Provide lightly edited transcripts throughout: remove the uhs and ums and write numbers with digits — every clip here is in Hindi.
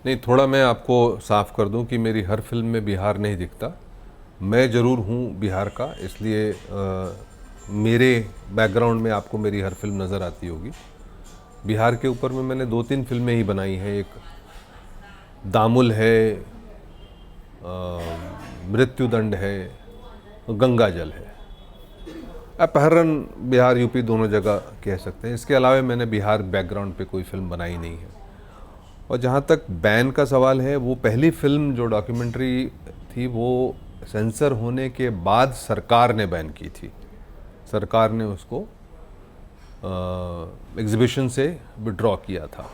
नहीं, थोड़ा मैं आपको साफ कर दूं कि मेरी हर फिल्म में बिहार नहीं दिखता। मैं ज़रूर हूं बिहार का, इसलिए मेरे बैकग्राउंड में आपको मेरी हर फिल्म नज़र आती होगी। बिहार के ऊपर में मैंने 2-3 फिल्में ही बनाई हैं। एक दामुल है, मृत्युदंड है, गंगा जल है। अपहरण बिहार यूपी दोनों जगह कह सकते हैं। इसके अलावा मैंने बिहार बैकग्राउंड पे कोई फिल्म बनाई नहीं है। और जहाँ तक बैन का सवाल है, वो पहली फिल्म जो डॉक्यूमेंट्री थी वो सेंसर होने के बाद सरकार ने बैन की थी। सरकार ने उसको एग्जीबिशन से विड्रॉ किया था।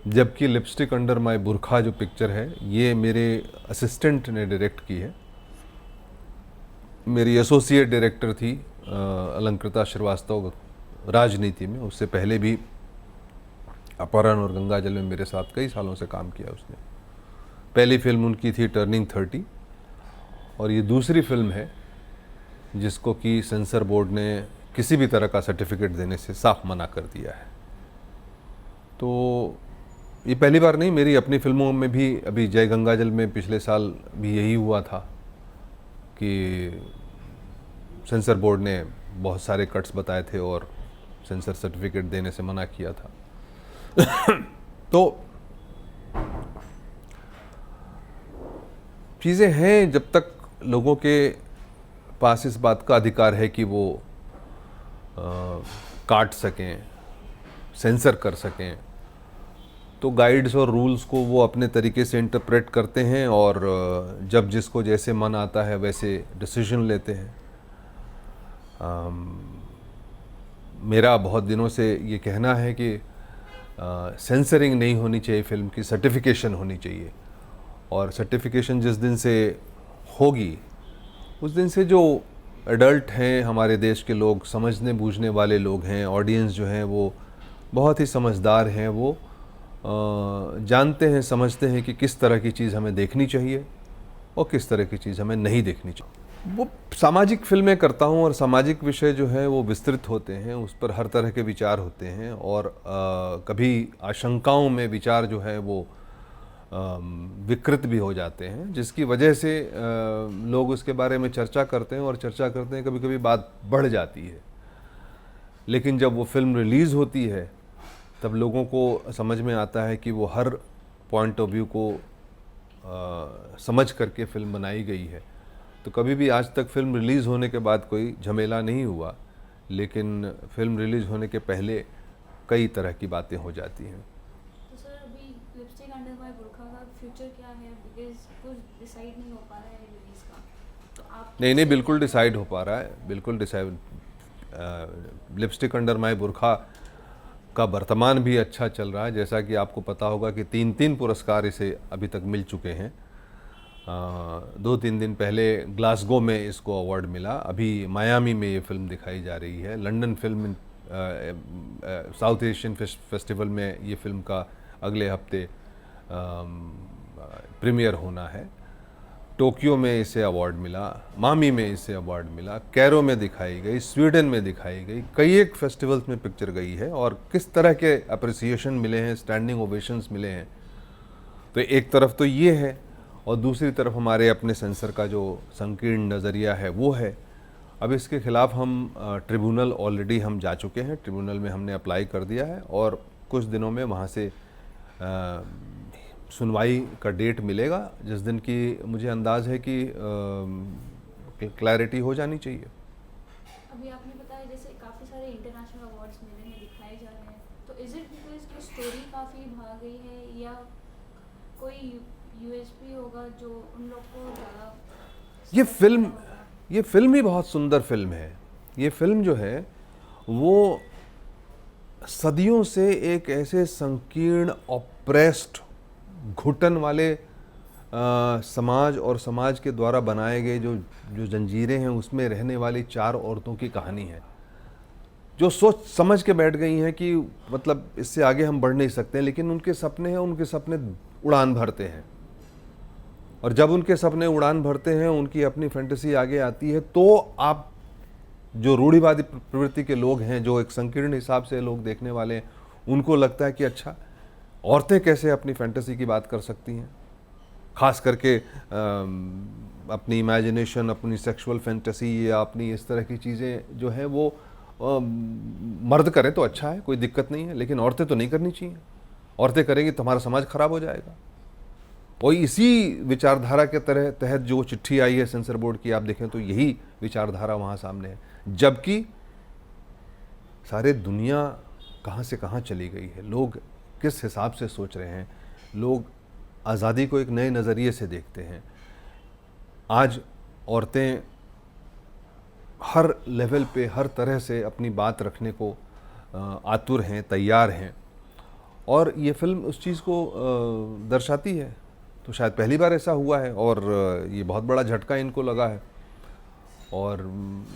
जबकि लिपस्टिक अंडर माय बुरखा जो पिक्चर है, ये मेरे असिस्टेंट ने डायरेक्ट की है। मेरी एसोसिएट डायरेक्टर थी अलंकृता श्रीवास्तव राजनीति में। उससे पहले भी अपहरण और गंगा जल में मेरे साथ कई सालों से काम किया उसने। पहली फिल्म उनकी थी टर्निंग 30, और ये दूसरी फिल्म है जिसको कि सेंसर बोर्ड ने किसी भी तरह का सर्टिफिकेट देने से साफ मना कर दिया है। तो ये पहली बार नहीं, मेरी अपनी फिल्मों में भी, अभी जय गंगा जल में पिछले साल भी यही हुआ था कि सेंसर बोर्ड ने बहुत सारे कट्स बताए थे और सेंसर सर्टिफिकेट देने से मना किया था। तो चीज़ें हैं, जब तक लोगों के पास इस बात का अधिकार है कि वो काट सकें, सेंसर कर सकें, तो गाइड्स और रूल्स को वो अपने तरीके से इंटरप्रेट करते हैं और जब जिसको जैसे मन आता है वैसे डिसीजन लेते हैं। मेरा बहुत दिनों से ये कहना है कि सेंसरिंग नहीं होनी चाहिए, फिल्म की सर्टिफिकेशन होनी चाहिए। और सर्टिफिकेशन जिस दिन से होगी, उस दिन से जो एडल्ट हैं हमारे देश के लोग, समझने बूझने वाले लोग हैं, ऑडियंस जो हैं वो बहुत ही समझदार हैं। वो जानते हैं, समझते हैं कि किस तरह की चीज़ हमें देखनी चाहिए और किस तरह की चीज़ हमें नहीं देखनी चाहिए। वो सामाजिक फिल्में करता हूँ और सामाजिक विषय जो है वो विस्तृत होते हैं, उस पर हर तरह के विचार होते हैं। और कभी आशंकाओं में विचार जो है वो विकृत भी हो जाते हैं, जिसकी वजह से लोग उसके बारे में चर्चा करते हैं, और चर्चा करते हैं, कभी कभी बात बढ़ जाती है। लेकिन जब वो फिल्म रिलीज़ होती है तब लोगों को समझ में आता है कि वो हर पॉइंट ऑफ व्यू को समझ करके फिल्म बनाई गई है। तो कभी भी आज तक फिल्म रिलीज़ होने के बाद कोई झमेला नहीं हुआ, लेकिन फिल्म रिलीज़ होने के पहले कई तरह की बातें हो जाती हैं। तो सर, अभी लिपस्टिक अंडर माय बुरखा का फ्यूचर क्या है? बिकॉज कुछ डिसाइड नहीं हो पा रहा है रिलीज़ का, तो आप नहीं, बिल्कुल डिसाइड हो पा रहा है, बिल्कुल डिसाइड। लिपस्टिक अंडर माय बुरखा का वर्तमान भी अच्छा चल रहा है। जैसा कि आपको पता होगा कि 3 पुरस्कार इसे अभी तक मिल चुके हैं। 2-3 दिन पहले ग्लासगो में इसको अवार्ड मिला, अभी मायामी में ये फिल्म दिखाई जा रही है, London film south Asian festival में ये फिल्म का अगले हफ्ते प्रीमियर होना है। टोक्यो में इसे अवार्ड मिला, मामी में इसे अवार्ड मिला, कैरो में दिखाई गई, स्वीडन में दिखाई गई, कई एक फेस्टिवल्स में पिक्चर गई है, और किस तरह के अप्रिसिएशन मिले हैं, स्टैंडिंग ओवेशंस मिले हैं। तो एक तरफ तो ये है, और दूसरी तरफ हमारे अपने सेंसर का जो संकीर्ण नज़रिया है वो है। अब इसके खिलाफ हम ट्रिब्यूनल ऑलरेडी हम जा चुके हैं, ट्रिब्यूनल में हमने अप्लाई कर दिया है, और कुछ दिनों में वहाँ से सुनवाई का डेट मिलेगा, जिस दिन की मुझे अंदाज़ है कि क्लैरिटी हो जानी चाहिए। अभी आपने बताया जैसे काफ़ी सारे इंटरनेशनल अवार्ड्स मिले हैं, दिखाए जा रहे हैं, तो इज इट बिकॉज की स्टोरी काफ़ी भाग गई है, या कोई यूएसपी होगा जो उन लोग को ज़्यादा ये फिल्म ही बहुत सुंदर फिल्म है। ये फिल्म जो है वो सदियों से एक ऐसे संकीर्ण, ऑप्रेस्ड, घुटन वाले समाज और समाज के द्वारा बनाए गए जो जो जंजीरें हैं उसमें रहने वाली 4 औरतों की कहानी है, जो सोच समझ के बैठ गई हैं कि मतलब इससे आगे हम बढ़ नहीं सकते, लेकिन उनके सपने हैं, उनके सपने उड़ान भरते हैं। और जब उनके सपने उड़ान भरते हैं, उनकी अपनी फैंटेसी आगे आती है, तो आप जो रूढ़िवादी प्रवृत्ति के लोग हैं, जो एक संकीर्ण हिसाब से लोग देखने वाले हैं, उनको लगता है कि अच्छा, औरतें कैसे अपनी फैंटेसी की बात कर सकती हैं, ख़ास करके अपनी इमेजिनेशन, अपनी सेक्सुअल फैंटेसी या अपनी इस तरह की चीज़ें जो हैं वो मर्द करें तो अच्छा है, कोई दिक्कत नहीं है, लेकिन औरतें तो नहीं करनी चाहिए। औरतें करेंगी तो हमारा समाज खराब हो जाएगा। और इसी विचारधारा के तहत जो चिट्ठी आई है सेंसर बोर्ड की, आप देखें तो यही विचारधारा वहाँ सामने है, जबकि सारे दुनिया कहाँ से कहाँ चली गई है, लोग किस हिसाब से सोच रहे हैं, लोग आज़ादी को एक नए नज़रिए से देखते हैं। आज औरतें हर लेवल पे हर तरह से अपनी बात रखने को आतुर हैं, तैयार हैं, और ये फिल्म उस चीज़ को दर्शाती है। तो शायद पहली बार ऐसा हुआ है और ये बहुत बड़ा झटका इनको लगा है, और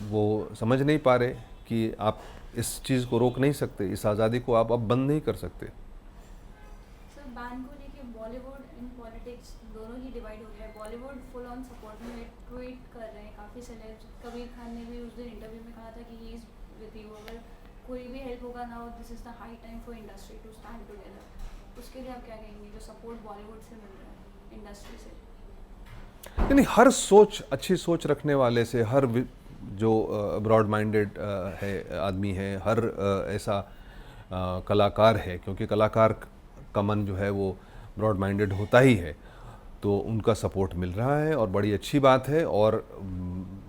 वो समझ नहीं पा रहे कि आप इस चीज़ को रोक नहीं सकते, इस आज़ादी को आप अब बंद नहीं कर सकते। सर बैन को लेके बॉलीवुड एंड पॉलिटिक्स दोनों ही डिवाइड हो गया है। बॉलीवुड फुल ऑन सपोर्ट में ट्वीट कर रहे हैं काफ़ी सेलेब्स। कबीर खान ने भी उस दिन इंटरव्यू में कहा था कि ही इज़ विद यू, अगर कोई भी हेल्प होगा ना, this is the high time for industry to stand together. उसके लिए आप क्या कहेंगे जो सपोर्ट बॉलीवुड से मिल रहा है इंडस्ट्री से? यानी हर सोच, अच्छी सोच रखने वाले से, हर जो ब्रॉड माइंडेड है आदमी है, हर ऐसा कलाकार है, क्योंकि कलाकार का मन जो है वो ब्रॉड माइंडेड होता ही है, तो उनका सपोर्ट मिल रहा है और बड़ी अच्छी बात है। और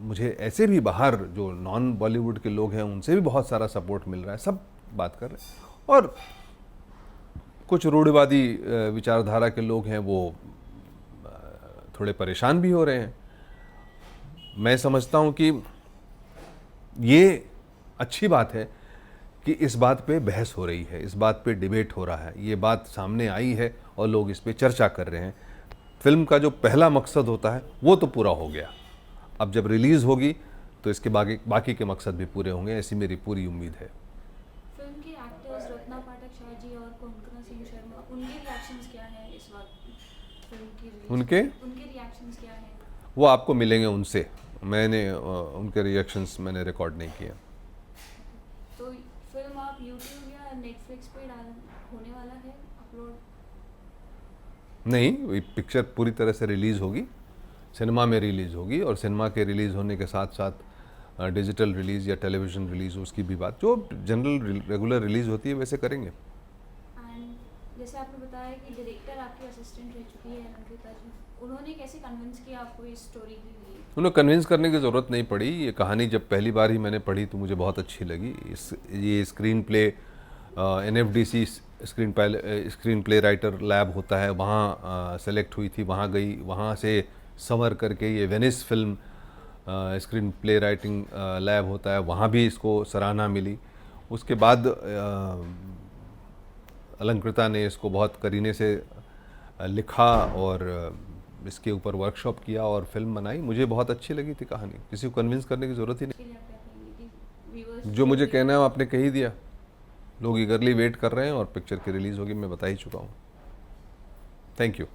मुझे ऐसे भी बाहर जो नॉन बॉलीवुड के लोग हैं उनसे भी बहुत सारा सपोर्ट मिल रहा है, सब बात कर रहे हैं। और कुछ रूढ़िवादी विचारधारा के लोग हैं वो थोड़े परेशान भी हो रहे हैं। मैं समझता हूँ कि ये अच्छी बात है कि इस बात पे बहस हो रही है, इस बात पे डिबेट हो रहा है, ये बात सामने आई है और लोग इस पे चर्चा कर रहे हैं। फिल्म का जो पहला मकसद होता है वो तो पूरा हो गया, अब जब रिलीज़ होगी तो इसके बाकी के मकसद भी पूरे होंगे, ऐसी मेरी पूरी उम्मीद है। फिल्म के एक्टर्स रत्ना पाठक शाह जी और कोंकणा सिंह शर्मा, उनके रिएक्शंस क्या हैं इस वक्त फिल्म की रिलीज? उनके रिएक्शंस क्या हैं? वो आपको मिलेंगे उनसे, मैंने उनके रिएक्शंस मैंने रिकॉर्ड नहीं किए। तो फिल्म आप यूट्यूब या नेटफ्लिक्स पे होने वाला है अपलोड? नहीं, पिक्चर पूरी तरह से रिलीज़ होगी, सिनेमा में रिलीज़ होगी, और सिनेमा के रिलीज़ होने के साथ साथ डिजिटल रिलीज़ या टेलीविज़न रिलीज़, उसकी भी बात जो जनरल रेगुलर रिलीज़ होती है वैसे करेंगे। एंड जैसे आपने बताया कि डायरेक्टर आपकी असिस्टेंट रह चुकी है अलंकृता जी, उन्होंने कैसे कन्विंस किया आपको इस स्टोरी के लिए? उन्हें कन्विंस करने की ज़रूरत नहीं पड़ी। ये कहानी जब पहली बार ही मैंने पढ़ी तो मुझे बहुत अच्छी लगी। ये screen play NFDC screen play writer lab होता है, वहाँ सेलेक्ट हुई थी, वहाँ गई, वहाँ से संवर करके ये Venice film screen play writing lab होता है, वहाँ भी इसको सराहना मिली। उसके बाद अलंकृता ने इसको बहुत करीने से लिखा और इसके ऊपर वर्कशॉप किया और फिल्म बनाई। मुझे बहुत अच्छी लगी थी कहानी, किसी को कन्विंस करने की ज़रूरत ही इसके लिए आप क्या कहेंगे कि व्यूअर्स जो मुझे कहना है वो आपने कह ही दिया। लोग ईगरली वेट कर रहे हैं और पिक्चर की रिलीज़ होगी, मैं बता ही चुका हूँ। Thank you.